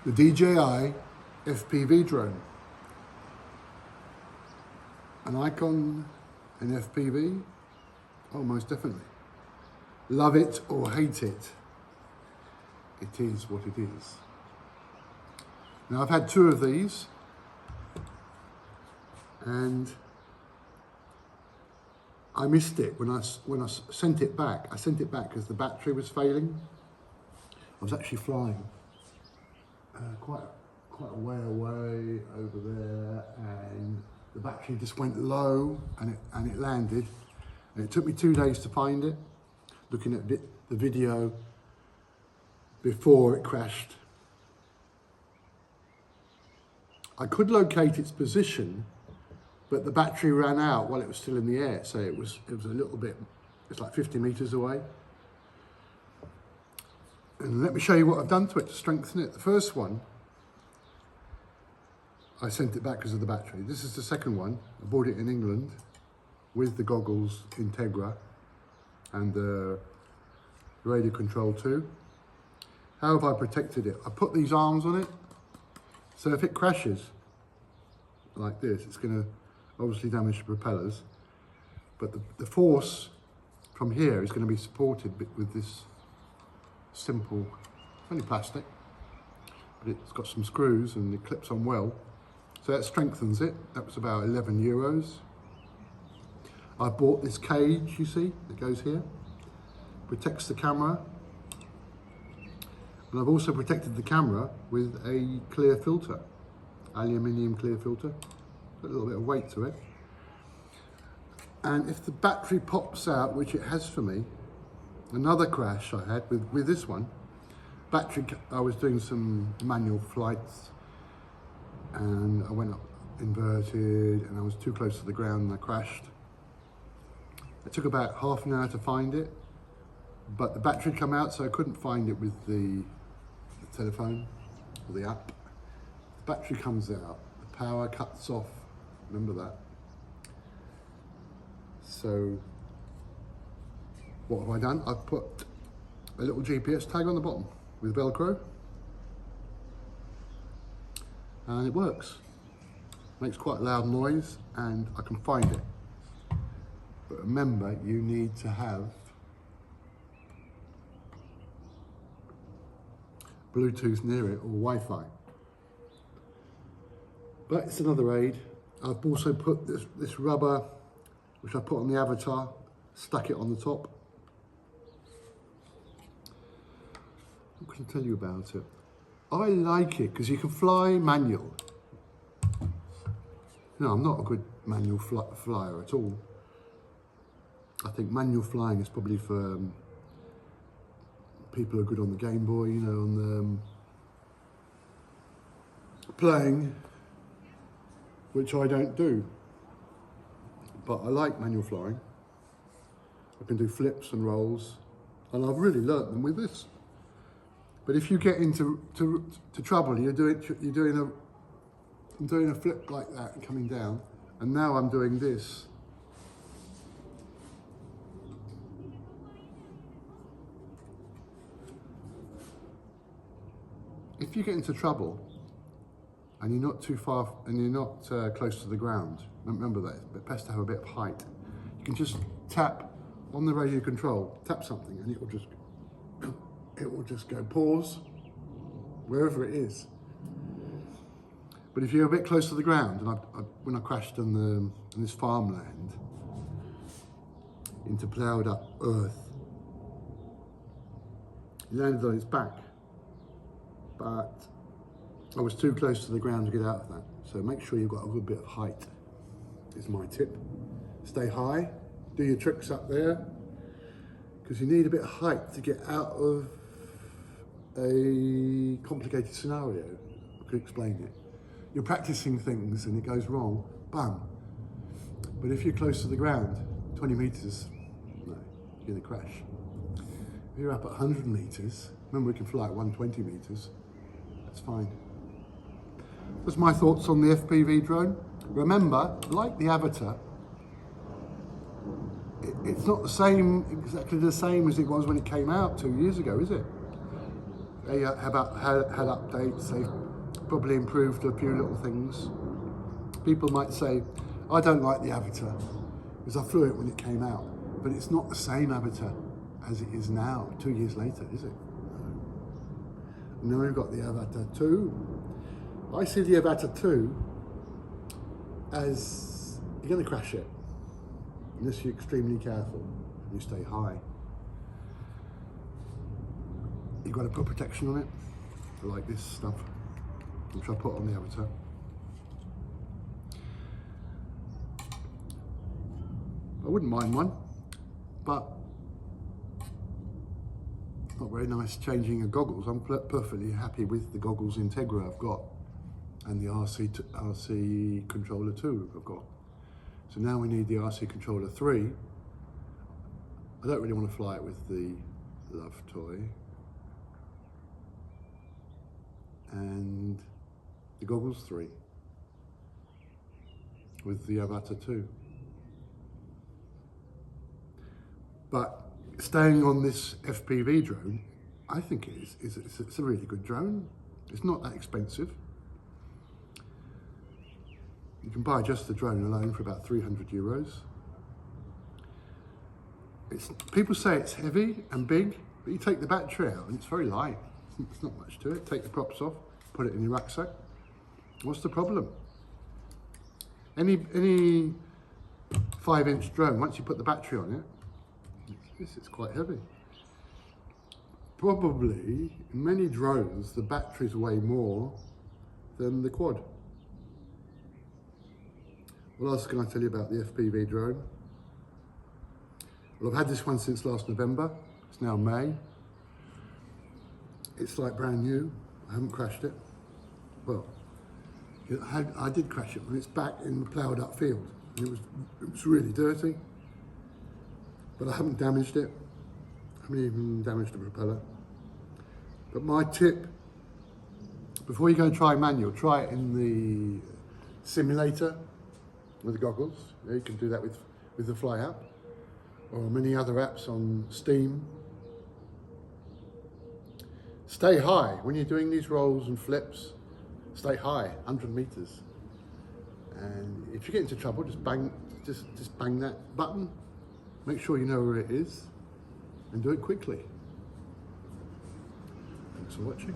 the DJI FPV drone. An icon in FPV? Oh, most definitely. Love it or hate it, it is what it is. Now I've had two of these, and I missed it when I sent it back. I sent it back because the battery was failing. I was actually flying quite a way away over there, and the battery just went low, and it landed. And it took me 2 days to find it, looking at the video before it crashed. I could locate its position, but the battery ran out while it was still in the air, so it was a little bit, it's like 50 meters away. And let me show you what I've done to it to strengthen it. The first one, I sent it back because of the battery. This is the second one. I bought it in England with the goggles Integra and the radio control too. How have I protected it? I put these arms on it, so if it crashes like this, it's going to obviously damage the propellers, but the force from here is going to be supported with this simple, only plastic, but it's got some screws and it clips on well, so that strengthens it. That was about 11 euros. I bought this cage, you see, that goes here, protects the camera, and I've also protected the camera with a clear filter, aluminium clear filter, a little bit of weight to it. And if the battery pops out, which it has for me, another crash I had with this one, I was doing some manual flights and I went up inverted and I was too close to the ground and I crashed. It took about half an hour to find it, but the battery had come out, so I couldn't find it with the telephone or the app. The battery comes out, the power cuts off, remember that. So what have I done? I've put a little GPS tag on the bottom with Velcro, and it works. Makes quite a loud noise and I can find it. But remember, you need to have Bluetooth near it or Wi-Fi. But it's another aid. I've also put this rubber, which I put on the avatar, stuck it on the top. What can I tell you about it? I like it because you can fly manual. No, I'm not a good manual flyer at all. I think manual flying is probably for people who are good on the Game Boy, you know, on the playing, which I don't do. But I like manual flying. I can do flips and rolls, and I've really learnt them with this. But if you get into trouble, I'm doing a flip like that and coming down, and now I'm doing this. If you get into trouble and you're not too far and you're not close to the ground, remember that it's best to have a bit of height. You can just tap on the radio control, tap something, and it will just go pause wherever it is. But if you're a bit close to the ground, and when I crashed in this farmland into ploughed up earth, it landed on its back. But I was too close to the ground to get out of that. So make sure you've got a good bit of height, is my tip. Stay high, do your tricks up there, because you need a bit of height to get out of a complicated scenario. I could explain it. You're practicing things and it goes wrong, bang. But if you're close to the ground, 20 meters, no, you're gonna crash. If you're up at 100 meters, remember we can fly at 120 meters, that's fine. That's my thoughts on the FPV drone. Remember, like the Avatar, it's not exactly the same as it was when it came out 2 years ago, is it? They have had updates. They've probably improved a few little things. People might say, I don't like the Avatar because I flew it when it came out, but it's not the same Avatar as it is now, 2 years later, is it? And then we've got the Avatar 2. I see the Avatar 2 as you're going to crash it unless you're extremely careful and you stay high. You've got to put protection on it, like this stuff, which I put on the Avatar. I wouldn't mind one, but not very nice changing the goggles. I'm perfectly happy with the goggles Integra I've got and the RC controller 2 I've got. So now we need the RC controller 3. I don't really want to fly it with the Love toy. And the goggles 3 with the Avatar 2. But staying on this FPV drone, I think it's a really good drone. It's not that expensive. You can buy just the drone alone for about 300 euros. People say it's heavy and big, but you take the battery out and it's very light. It's not much to it. Take the props off, put it in your rucksack. What's the problem? Any 5-inch drone, once you put the battery on it, this is quite heavy. Probably, in many drones, the batteries weigh more than the quad. What else can I tell you about the FPV drone? Well, I've had this one since last November. It's now May. It's like brand new. I haven't crashed it. Well, I did crash it when it's back in the ploughed up field. It was really dirty, but I haven't damaged it. I haven't even damaged the propeller. But my tip, before you go and try manual, try it in the simulator with the goggles. Yeah, you can do that with the Fly app or many other apps on Steam. Stay high when you're doing these rolls and flips. Stay high, 100 meters. And if you get into trouble, just bang that button. Make sure you know where it is and do it quickly. Thanks for watching.